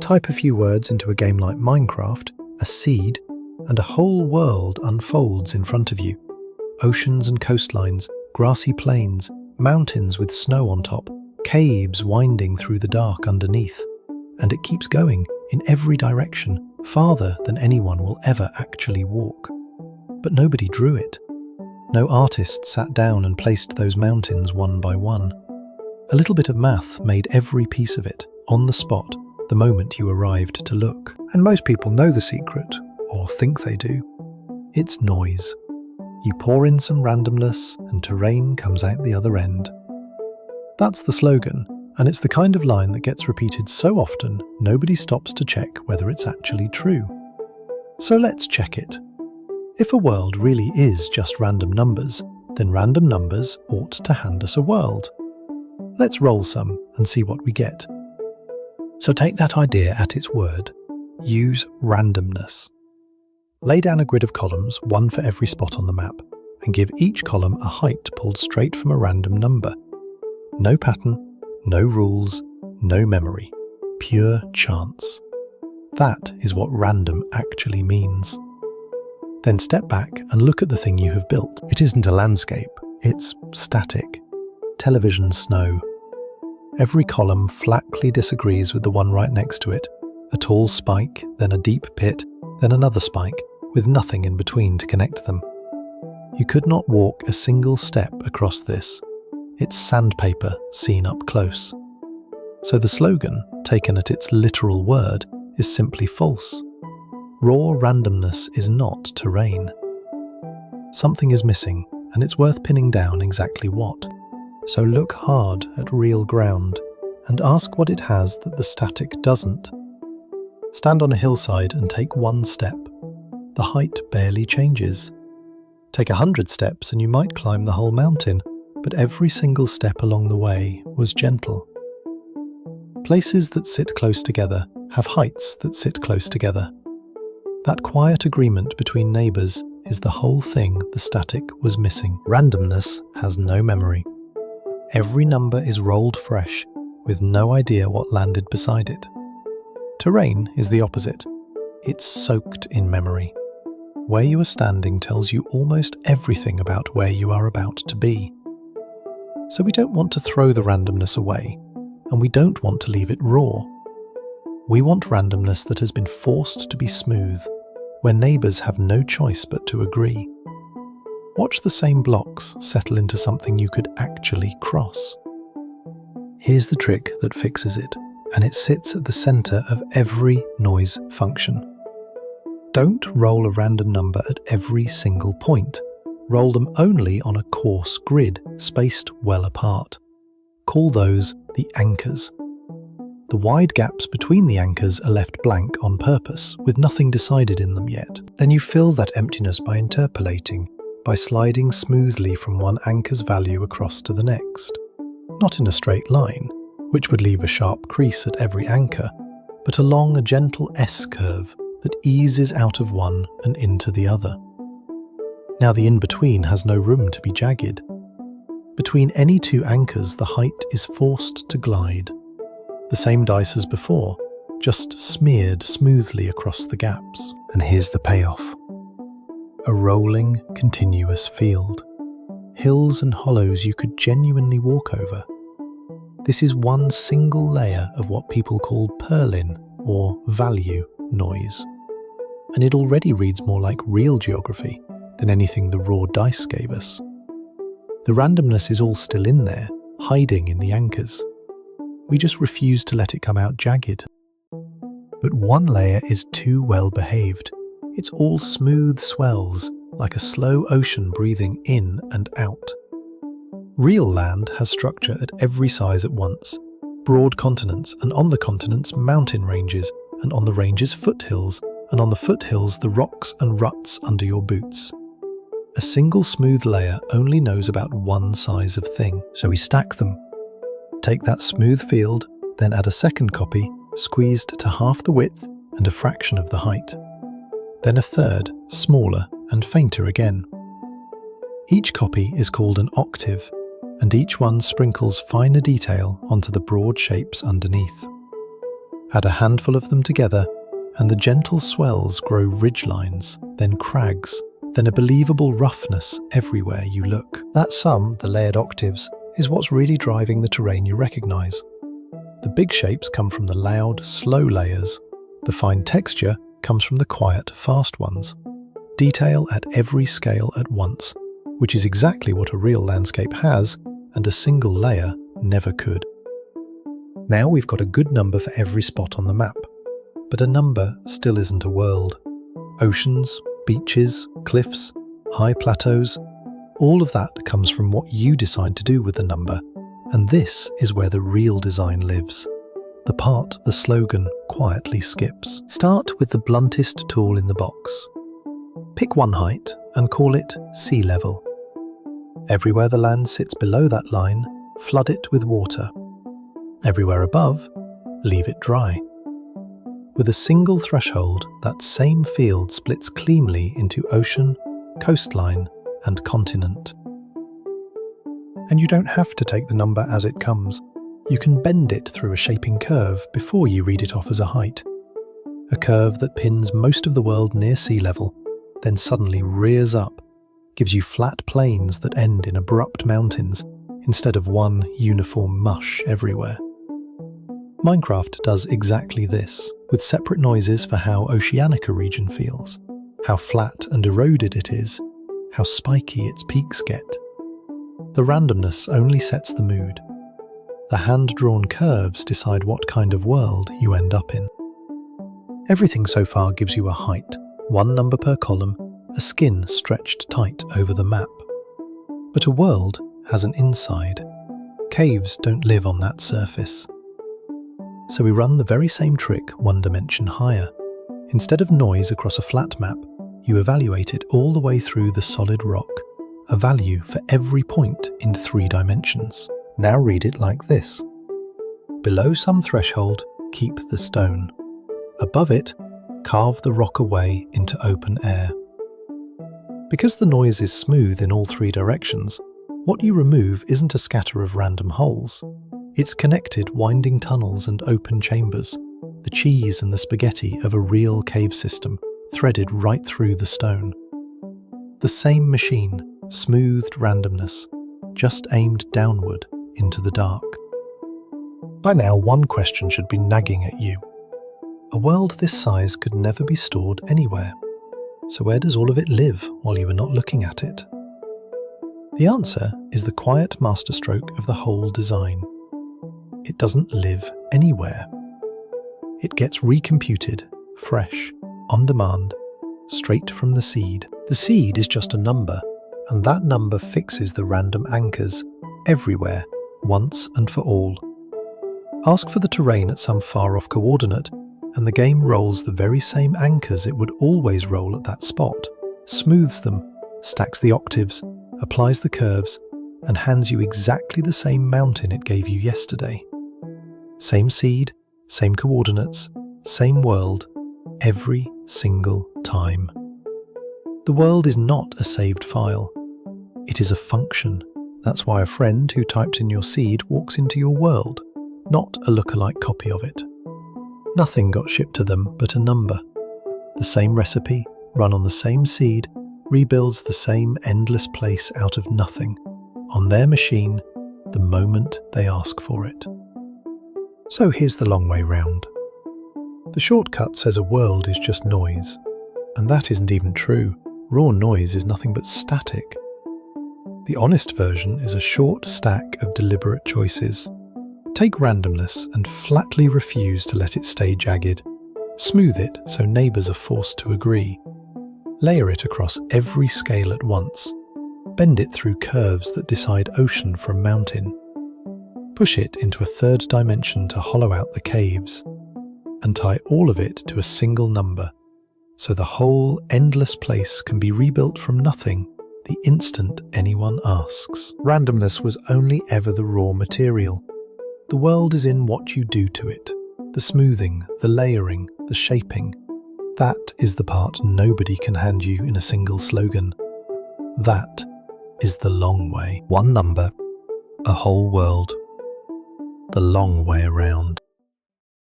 Type a few words into a game like Minecraft, a seed, and a whole world unfolds in front of you. Oceans and coastlines, grassy plains, mountains with snow on top, caves winding through the dark underneath. And it keeps going in every direction, farther than anyone will ever actually walk. But nobody drew it. No artist sat down and placed those mountains one by one. A little bit of math made every piece of it, on the spot, the moment you arrived to look. And most people know the secret, or think they do. It's noise. You pour in some randomness and terrain comes out the other end. That's the slogan, and it's the kind of line that gets repeated so often nobody stops to check whether it's actually true. So let's check it. If a world really is just random numbers, then random numbers ought to hand us a world. Let's roll some and see what we get. So take that idea at its word. Use randomness. Lay down a grid of columns, one for every spot on the map, and give each column a height pulled straight from a random number. No pattern, no rules, no memory. Pure chance. That is what random actually means. Then step back and look at the thing you have built. It isn't a landscape, it's static. Television snow. Every column flatly disagrees with the one right next to it. A tall spike, then a deep pit, then another spike, with nothing in between to connect them. You could not walk a single step across this. It's sandpaper seen up close. So the slogan, taken at its literal word, is simply false. Raw randomness is not terrain. Something is missing, and it's worth pinning down exactly what. So look hard at real ground, and ask what it has that the static doesn't. Stand on a hillside and take one step. The height barely changes. Take 100 steps and you might climb the whole mountain, but every single step along the way was gentle. Places that sit close together have heights that sit close together. That quiet agreement between neighbours is the whole thing the static was missing. Randomness has no memory. Every number is rolled fresh, with no idea what landed beside it. Terrain is the opposite. It's soaked in memory. Where you are standing tells you almost everything about where you are about to be. So we don't want to throw the randomness away, and we don't want to leave it raw. We want randomness that has been forced to be smooth, where neighbours have no choice but to agree. Watch the same blocks settle into something you could actually cross. Here's the trick that fixes it, and it sits at the centre of every noise function. Don't roll a random number at every single point. Roll them only on a coarse grid, spaced well apart. Call those the anchors. The wide gaps between the anchors are left blank on purpose, with nothing decided in them yet. Then you fill that emptiness by interpolating, by sliding smoothly from one anchor's value across to the next. Not in a straight line, which would leave a sharp crease at every anchor, but along a gentle S-curve that eases out of one and into the other. Now the in-between has no room to be jagged. Between any two anchors the height is forced to glide. The same dice as before, just smeared smoothly across the gaps. And here's the payoff. A rolling, continuous field. Hills and hollows you could genuinely walk over. This is one single layer of what people call purlin, or value, noise. And it already reads more like real geography than anything the raw dice gave us. The randomness is all still in there, hiding in the anchors. We just refuse to let it come out jagged. But one layer is too well behaved. It's all smooth swells, like a slow ocean breathing in and out. Real land has structure at every size at once. Broad continents, and on the continents mountain ranges, and on the ranges foothills, and on the foothills the rocks and ruts under your boots. A single smooth layer only knows about one size of thing, so we stack them. Take that smooth field, then add a second copy, squeezed to half the width and a fraction of the height. Then a third, smaller and fainter again. Each copy is called an octave, and each one sprinkles finer detail onto the broad shapes underneath. Add a handful of them together, and the gentle swells grow ridgelines, then crags, then a believable roughness everywhere you look. That sum, the layered octaves, is what's really driving the terrain you recognise. The big shapes come from the loud, slow layers. The fine texture comes from the quiet, fast ones. Detail at every scale at once, which is exactly what a real landscape has, and a single layer never could. Now we've got a good number for every spot on the map, but a number still isn't a world. Oceans, beaches, cliffs, high plateaus, all of that comes from what you decide to do with the number, and this is where the real design lives. The part the slogan quietly skips. Start with the bluntest tool in the box. Pick one height and call it sea level. Everywhere the land sits below that line, flood it with water. Everywhere above, leave it dry. With a single threshold, that same field splits cleanly into ocean, coastline, and continent. And you don't have to take the number as it comes. You can bend it through a shaping curve before you read it off as a height. A curve that pins most of the world near sea level, then suddenly rears up, gives you flat plains that end in abrupt mountains instead of one uniform mush everywhere. Minecraft does exactly this, with separate noises for how Oceanica region feels, how flat and eroded it is, how spiky its peaks get. The randomness only sets the mood. The hand-drawn curves decide what kind of world you end up in. Everything so far gives you a height, one number per column, a skin stretched tight over the map. But a world has an inside. Caves don't live on that surface. So we run the very same trick one dimension higher. Instead of noise across a flat map, you evaluate it all the way through the solid rock, a value for every point in 3 dimensions. Now read it like this. Below some threshold, keep the stone. Above it, carve the rock away into open air. Because the noise is smooth in all 3 directions, what you remove isn't a scatter of random holes. It's connected winding tunnels and open chambers, the cheese and the spaghetti of a real cave system, threaded right through the stone. The same machine, smoothed randomness, just aimed downward into the dark. By now, one question should be nagging at you. A world this size could never be stored anywhere. So where does all of it live while you are not looking at it? The answer is the quiet masterstroke of the whole design. It doesn't live anywhere. It gets recomputed, fresh, on demand, straight from the seed. The seed is just a number, and that number fixes the random anchors everywhere, once and for all. Ask for the terrain at some far-off coordinate, and the game rolls the very same anchors it would always roll at that spot, smooths them, stacks the octaves, applies the curves, and hands you exactly the same mountain it gave you yesterday. Same seed, same coordinates, same world, every single time. The world is not a saved file. It is a function. That's why a friend who typed in your seed walks into your world, not a lookalike copy of it. Nothing got shipped to them but a number. The same recipe, run on the same seed, rebuilds the same endless place out of nothing, on their machine, the moment they ask for it. So here's the long way round. The shortcut says a world is just noise, and that isn't even true. Raw noise is nothing but static. The honest version is a short stack of deliberate choices. Take randomness and flatly refuse to let it stay jagged. Smooth it so neighbours are forced to agree. Layer it across every scale at once. Bend it through curves that decide ocean from mountain. Push it into a 3rd dimension to hollow out the caves. And tie all of it to a single number, so the whole endless place can be rebuilt from nothing the instant anyone asks. Randomness was only ever the raw material. The world is in what you do to it. The smoothing, the layering, the shaping. That is the part nobody can hand you in a single slogan. That is the long way. One number, a whole world. The long way around.